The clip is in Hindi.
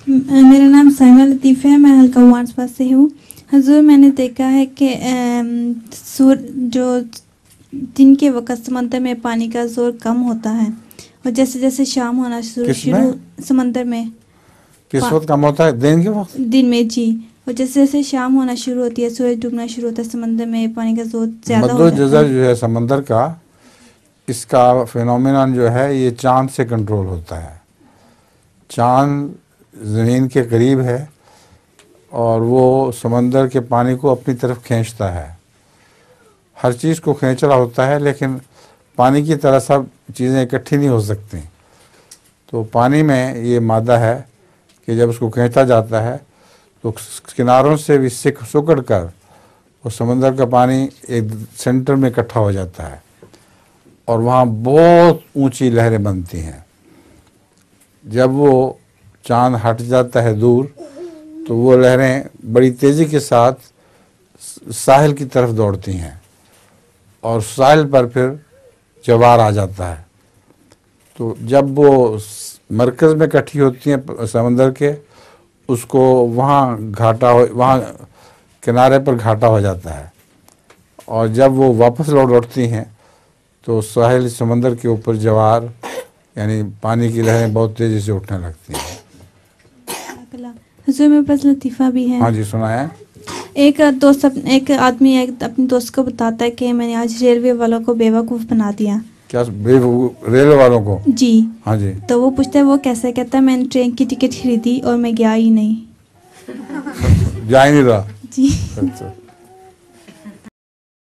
मेरा नाम साइमा लतीफ़ है, मैं हल्का वांसपास से हूँ। हजूर, मैंने देखा है कि जो दिन के वक़्त समंदर में पानी का ज़ोर कम होता है और जैसे जैसे शाम होना शुरू समंदर में किस वक्त कम होता है? दिन के वक्त? दिन में जी। और जैसे जैसे शाम होना शुरू होती है, सूरज डूबना शुरू होता है, समंदर में पानी का ज़ोर ज़्यादा हो जाता है। जो है समंदर का, इसका फिनोमिनन जो है ये चाँद से कंट्रोल होता है। चाँद ज़मीन के करीब है और वो समंदर के पानी को अपनी तरफ खींचता है। हर चीज़ को खींच रहा होता है, लेकिन पानी की तरह सब चीज़ें इकट्ठी नहीं हो सकती। तो पानी में ये मादा है कि जब उसको खींचा जाता है तो किनारों से भी सिकुड़ कर वो समंदर का पानी एक सेंटर में इकट्ठा हो जाता है और वहाँ बहुत ऊंची लहरें बनती हैं। जब वो चांद हट जाता है दूर तो वो लहरें बड़ी तेज़ी के साथ साहिल की तरफ दौड़ती हैं और साहिल पर फिर ज्वार आ जाता है। तो जब वो मरकज़ में इकट्ठी होती हैं समंदर के, उसको वहाँ किनारे पर घाटा हो जाता है और जब वो वापस लौटती हैं तो साहिल समंदर के ऊपर ज्वार यानी पानी की लहरें बहुत तेज़ी से उठने लगती हैं। हुजूर, मेरे पास लतीफ़ा भी है। हाँ जी, सुनाया। एक आदमी अपने दोस्त को बताता है कि मैंने आज रेलवे वालों को बेवकूफ़ बना दिया। क्या रेलवे वालों को? जी। हाँ जी। तो वो पूछता है वो कैसे? कहता है मैंने ट्रेन की टिकट खरीदी और मैं गया ही नहीं। जा ही नहीं रहा। जी। अच्छा।